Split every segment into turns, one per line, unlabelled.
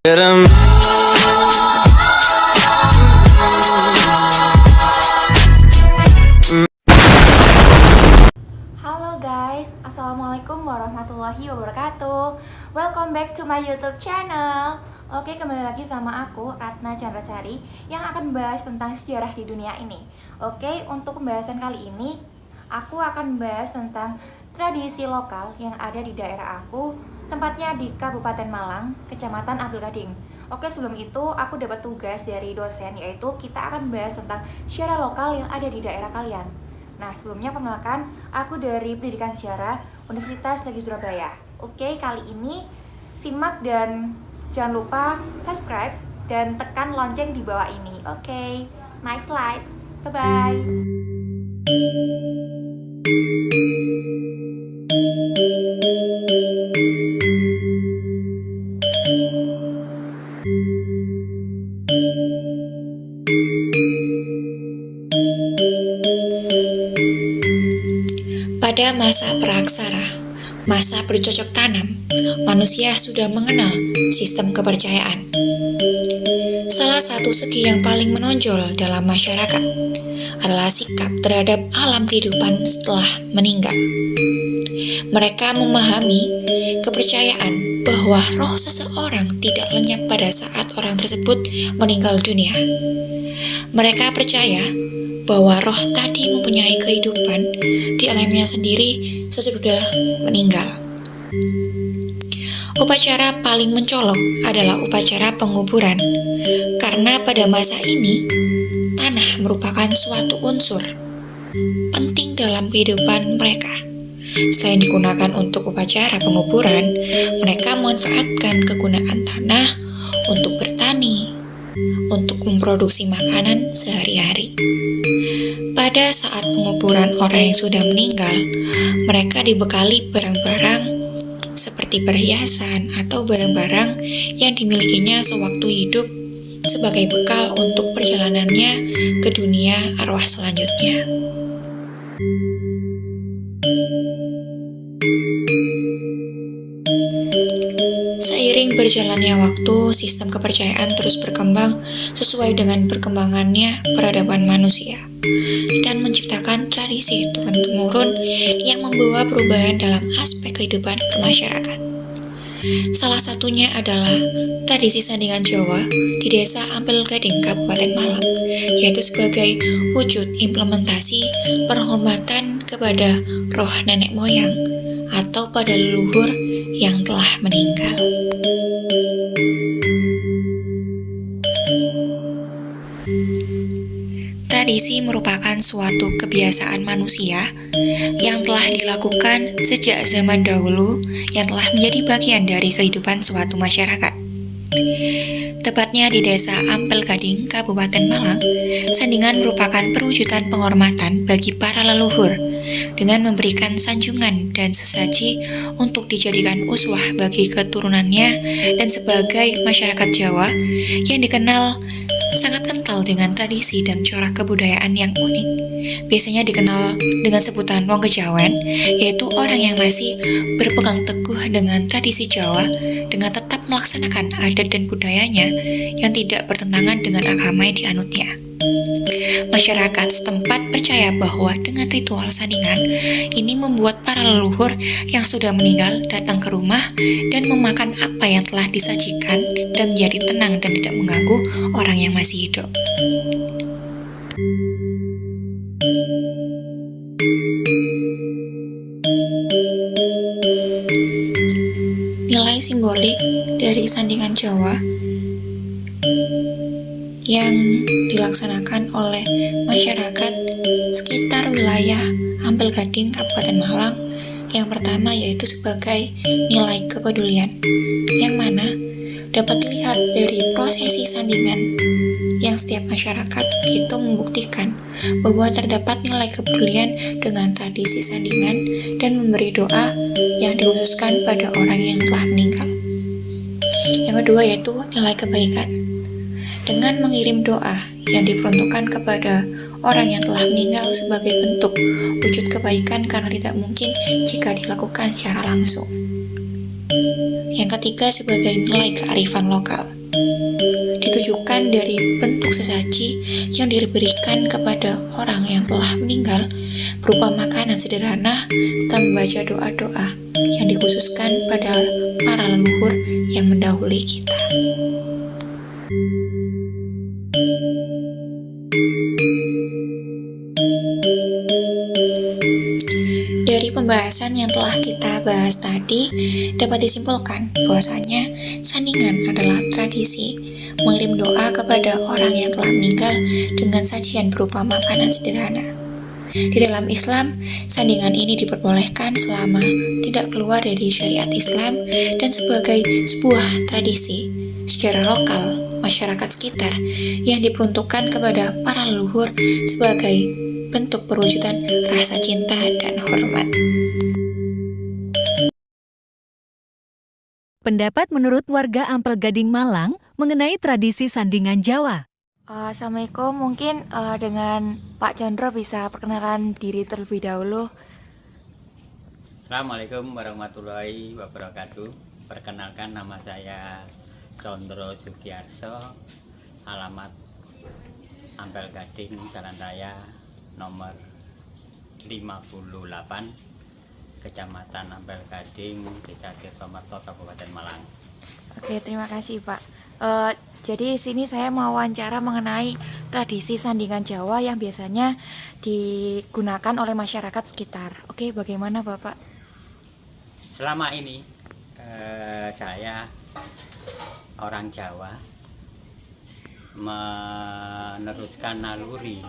Halo guys, assalamualaikum warahmatullahi wabarakatuh. Welcome back to my YouTube channel. Oke, kembali lagi sama aku Ratna Chandrasari yang akan membahas tentang sejarah di dunia ini. Oke, untuk pembahasan kali ini aku akan membahas tentang tradisi lokal yang ada di daerah aku, tempatnya di Kabupaten Malang, Kecamatan Ampel Gading. Oke, sebelum itu aku dapat tugas dari dosen, yaitu kita akan membahas tentang sejarah lokal yang ada di daerah kalian. Nah, sebelumnya perkenalkan, aku dari Pendidikan Sejarah Universitas Negeri Surabaya. Oke, kali ini simak dan jangan lupa subscribe dan tekan lonceng di bawah ini. Oke, next slide. Bye-bye.
Pada masa praaksara, masa bercocok tanam, manusia sudah mengenal sistem kepercayaan. Salah satu segi yang paling menonjol dalam masyarakat adalah sikap terhadap alam kehidupan setelah meninggal. Mereka memahami kepercayaan bahwa roh seseorang tidak lenyap pada saat orang tersebut meninggal dunia. Mereka percaya bahwa roh tadi mempunyai kehidupan di alamnya sendiri sesudah meninggal. Upacara paling mencolok adalah upacara penguburan, karena pada masa ini tanah merupakan suatu unsur penting dalam kehidupan mereka. Selain digunakan untuk upacara penguburan, mereka memanfaatkan kegunaan tanah untuk bertani, untuk memproduksi makanan sehari-hari. Pada saat penguburan orang yang sudah meninggal, mereka dibekali barang-barang seperti perhiasan atau barang-barang yang dimilikinya sewaktu hidup sebagai bekal untuk perjalanannya ke dunia arwah selanjutnya. Seiring berjalannya waktu, sistem kepercayaan terus berkembang sesuai dengan perkembangannya peradaban manusia dan menciptakan tradisi turun-temurun yang membawa perubahan dalam aspek kehidupan bermasyarakat. Salah satunya adalah tradisi sandingan Jawa di Desa Ampel Gading, Kabupaten Malang, yaitu sebagai wujud implementasi penghormatan kepada roh nenek moyang atau pada leluhur yang telah meninggal. Tradisi merupakan suatu kebiasaan manusia yang telah dilakukan sejak zaman dahulu yang telah menjadi bagian dari kehidupan suatu masyarakat. Tepatnya di Desa Ampel Gading, Kabupaten Malang, sandingan merupakan perwujudan penghormatan bagi para leluhur dengan memberikan sanjungan dan sesaji untuk dijadikan uswah bagi keturunannya dan sebagai masyarakat Jawa yang dikenal sangat kental dengan tradisi dan corak kebudayaan yang unik. Biasanya dikenal dengan sebutan wong kejawen, yaitu orang yang masih berpegang teguh dengan tradisi Jawa dengan tetap melaksanakan adat dan budayanya yang tidak bertentangan dengan agama yang dianutnya. Masyarakat setempat percaya bahwa dengan ritual sandingan ini membuat para leluhur yang sudah meninggal datang ke rumah dan memakan apa yang telah disajikan dan menjadi tenang dan tidak mengganggu orang yang masih hidup. Nilai simbolik dari sandingan Jawa yang dilaksanakan oleh masyarakat sekitar wilayah Ampel Gading, Kabupaten Malang, yang pertama yaitu sebagai nilai kepedulian, yang mana dapat dilihat dari prosesi sandingan yang setiap masyarakat itu membuktikan bahwa terdapat nilai kepedulian dengan tradisi sandingan dan memberi doa yang dikhususkan pada orang yang telah meninggal. Yang kedua yaitu nilai kebaikan, dengan mengirim doa yang diperuntukkan kepada orang yang telah meninggal sebagai bentuk wujud kebaikan karena tidak mungkin jika dilakukan secara langsung. Yang ketiga sebagai nilai kearifan lokal, ditujukan dari bentuk sesaji yang diberikan kepada orang yang telah meninggal berupa makanan sederhana serta membaca doa-doa yang dikhususkan pada para leluhur yang mendahului kita. Dari pembahasan yang telah kita bahas tadi, dapat disimpulkan bahwasanya sandingan adalah tradisi mengirim doa kepada orang yang telah meninggal dengan sajian berupa makanan sederhana. Di dalam Islam, sandingan ini diperbolehkan selama tidak keluar dari syariat Islam dan sebagai sebuah tradisi secara lokal masyarakat sekitar yang diperuntukkan kepada para leluhur sebagai bentuk perwujudan rasa cinta dan hormat.
Pendapat menurut warga Ampel Gading Malang mengenai tradisi sandingan Jawa.
Assalamualaikum, mungkin dengan Pak Chandra bisa perkenalan diri terlebih dahulu.
Assalamualaikum warahmatullahi wabarakatuh. Perkenalkan, nama saya Condro Sugiarso, alamat Ampel Gading, Jalan Raya nomor 58, Kecamatan Ampel Gading, Desa Tirtomarto, Kabupaten Malang.
Oke, terima kasih Pak. Jadi sini saya mau wawancara mengenai tradisi sandingan Jawa yang biasanya digunakan oleh masyarakat sekitar. Oke, bagaimana Bapak?
Selama ini saya orang Jawa meneruskan naluri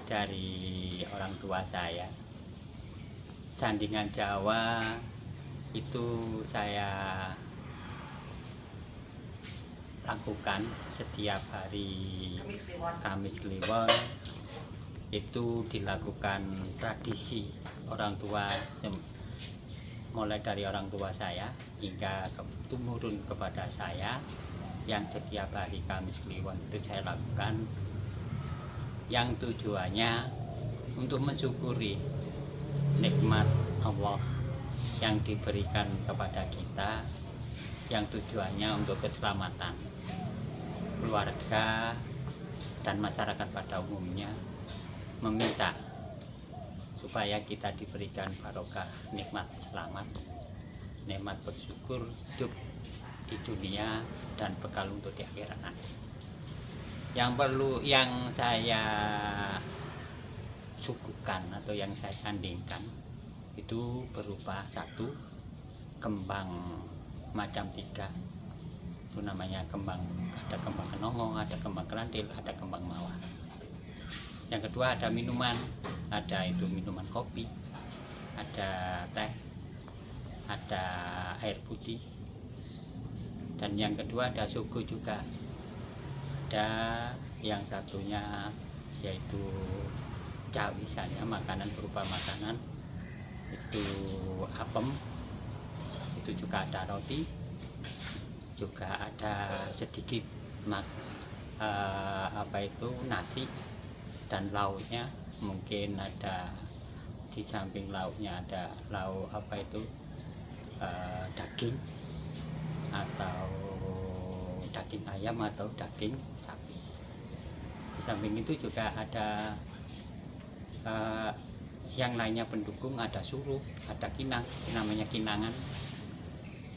dari orang tua saya. Sandingan Jawa itu saya lakukan setiap hari Kamis Kliwon. Itu dilakukan tradisi orang tua, mulai dari orang tua saya hingga turun kepada saya, yang setiap hari Kamis Kliwon itu saya lakukan, yang tujuannya untuk mensyukuri nikmat Allah yang diberikan kepada kita, yang tujuannya untuk keselamatan keluarga dan masyarakat pada umumnya, meminta supaya kita diberikan barokah, nikmat selamat, nikmat bersyukur hidup di dunia dan bekal untuk di akhirat nanti. Yang saya suguhkan atau yang saya sandingkan itu berupa satu, kembang macam 3. Itu namanya kembang, ada kembang kenongo, ada kembang kerantil, ada kembang mawar. Yang kedua ada minuman, ada itu minuman kopi, ada teh, ada air putih. Dan yang kedua ada suku juga. Ada yang satunya yaitu cawisannya, makanan berupa makanan. Itu apem, itu juga ada roti, juga ada sedikit nasi, dan lauknya mungkin ada, di samping lauknya ada lauk daging atau daging ayam atau daging sapi. Di samping itu juga ada yang lainnya pendukung, ada suruh, ada kinang, namanya kinangan.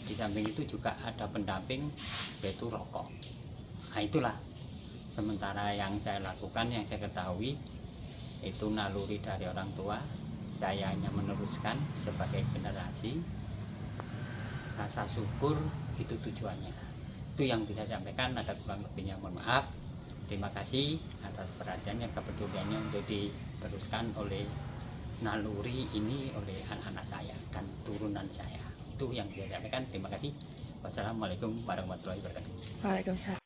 Di samping itu juga ada pendamping, yaitu rokok. Nah itulah sementara yang saya lakukan, yang saya ketahui itu naluri dari orang tua. Saya hanya meneruskan sebagai generasi. Rasa syukur itu tujuannya. Itu yang bisa saya sampaikan, ada kurang lebihnya mohon maaf. Terima kasih atas perhatiannya, kepeduliannya untuk diteruskan oleh naluri ini oleh anak-anak saya dan turunan saya. Itu yang bisa saya sampaikan. Terima kasih. Wassalamualaikum warahmatullahi wabarakatuh.
Waalaikumsalam.